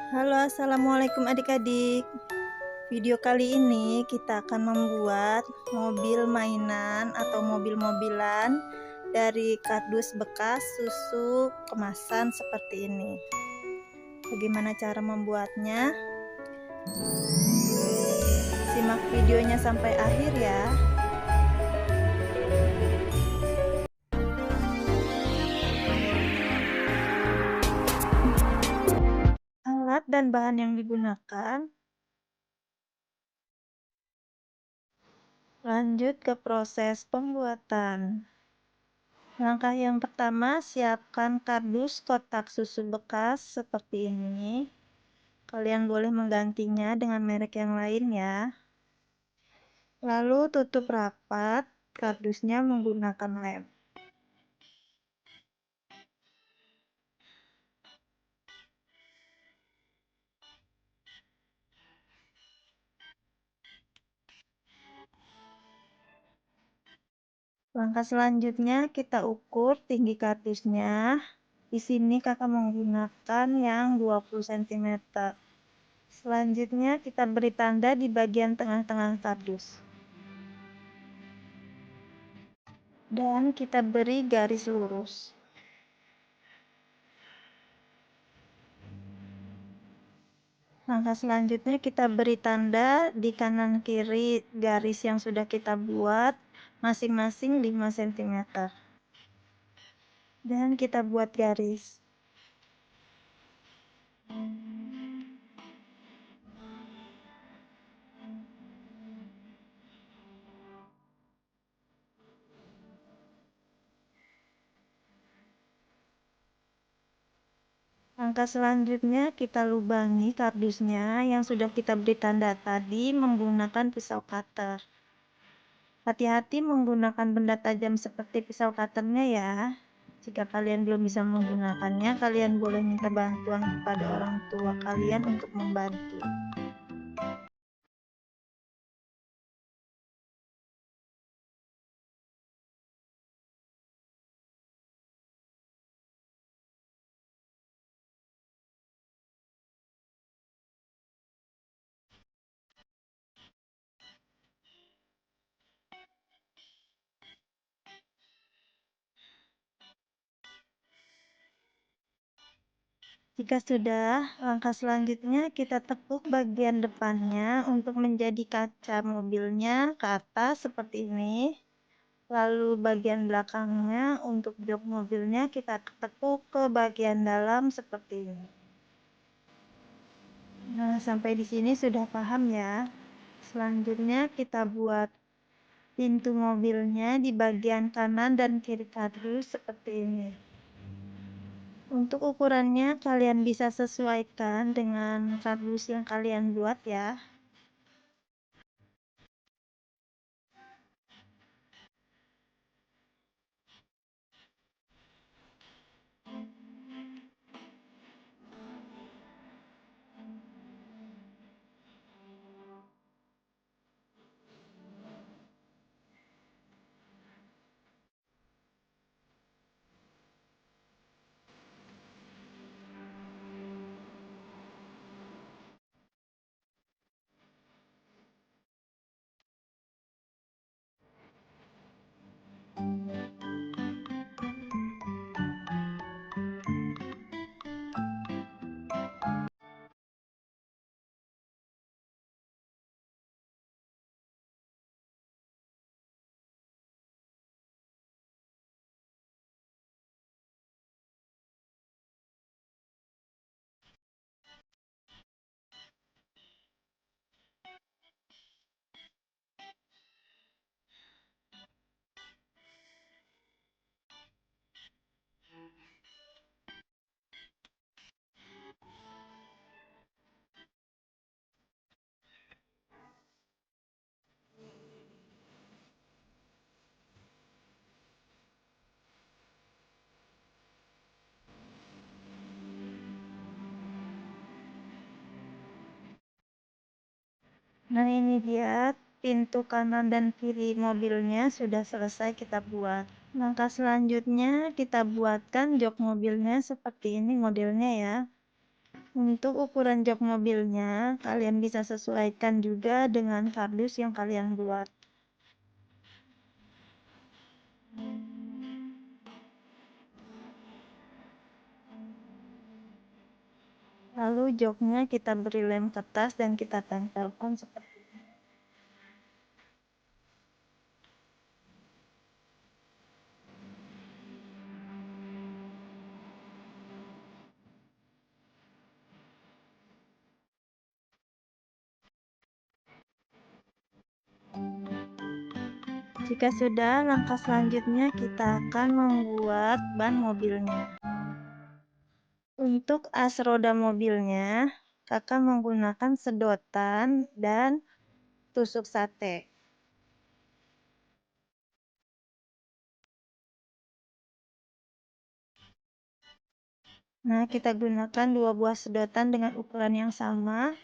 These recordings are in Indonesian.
Halo, assalamualaikum adik-adik. Video kali ini kita akan membuat mobil mainan atau mobil-mobilan dari kardus bekas susu kemasan seperti ini. Bagaimana cara membuatnya? Simak videonya sampai akhir ya. Alat dan bahan yang digunakan. Lanjut ke proses pembuatan. Langkah yang pertama, siapkan kardus kotak susu bekas seperti ini. Kalian boleh menggantinya dengan merek yang lain ya. Lalu tutup rapat kardusnya menggunakan lem. Langkah selanjutnya kita ukur tinggi kardusnya. Di sini kakak menggunakan yang 20 cm. Selanjutnya kita beri tanda di bagian tengah-tengah kardus. Dan kita beri garis lurus. Langkah selanjutnya kita beri tanda di kanan kiri garis yang sudah kita buat masing-masing 5 cm. Dan kita buat garis. Langkah selanjutnya kita lubangi kardusnya yang sudah kita beri tanda tadi menggunakan pisau cutter. Hati-hati menggunakan benda tajam seperti pisau cutternya ya. Jika kalian belum bisa menggunakannya, kalian boleh minta bantuan kepada orang tua kalian untuk membantu. Jika sudah, langkah selanjutnya kita tekuk bagian depannya untuk menjadi kaca mobilnya ke atas seperti ini. Lalu bagian belakangnya untuk jok mobilnya kita tekuk ke bagian dalam seperti ini. Nah, sampai di sini sudah paham ya. Selanjutnya kita buat pintu mobilnya di bagian kanan dan kiri kardus seperti ini. Untuk ukurannya kalian bisa sesuaikan dengan kardus yang kalian buat ya. Nah, ini dia pintu kanan dan kiri mobilnya sudah selesai kita buat. Langkah selanjutnya kita buatkan jok mobilnya seperti ini modelnya ya. Untuk ukuran jok mobilnya, kalian bisa sesuaikan juga dengan kardus yang kalian buat. Lalu joknya kita beri lem kertas dan kita tempelkan seperti ini. Jika sudah, langkah selanjutnya kita akan membuat ban mobilnya. Untuk as roda mobilnya, kakak menggunakan sedotan dan tusuk sate. Nah, kita gunakan 2 buah sedotan dengan ukuran yang sama,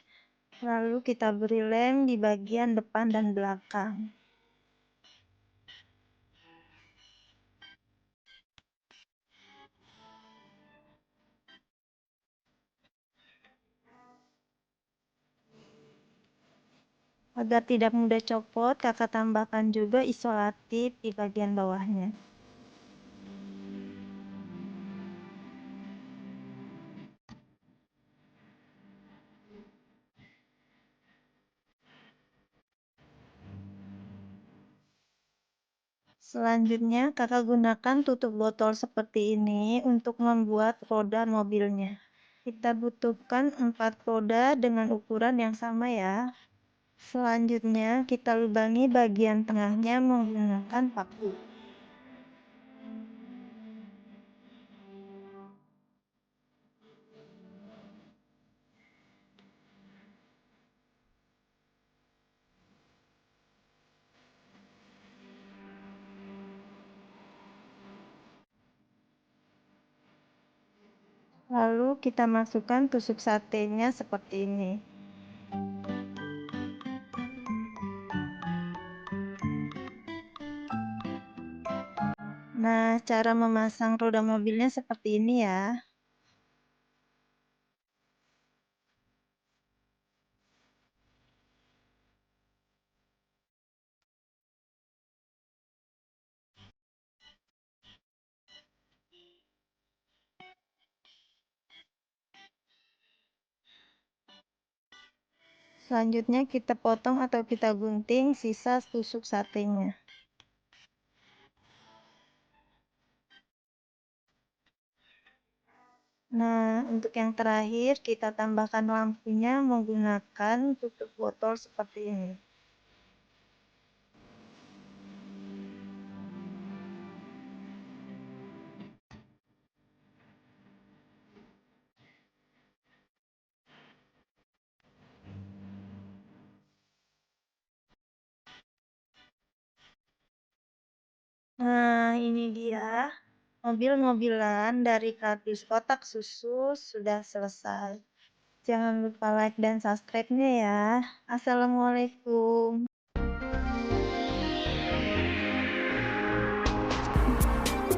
lalu kita beri lem di bagian depan dan belakang. Agar tidak mudah copot, kakak tambahkan juga isolatif di bagian bawahnya. Selanjutnya, kakak gunakan tutup botol seperti ini untuk membuat roda mobilnya. Kita butuhkan 4 roda dengan ukuran yang sama ya. Selanjutnya, kita lubangi bagian tengahnya menggunakan paku. Lalu kita masukkan tusuk satenya seperti ini. Nah, cara memasang roda mobilnya seperti ini ya. Selanjutnya kita potong atau kita gunting sisa tusuk satenya. Nah, untuk yang terakhir kita tambahkan lampunya menggunakan tutup botol seperti ini. Nah, ini dia mobil-mobilan dari kardus kotak susu sudah selesai. Jangan lupa like dan subscribe-nya ya. Assalamualaikum.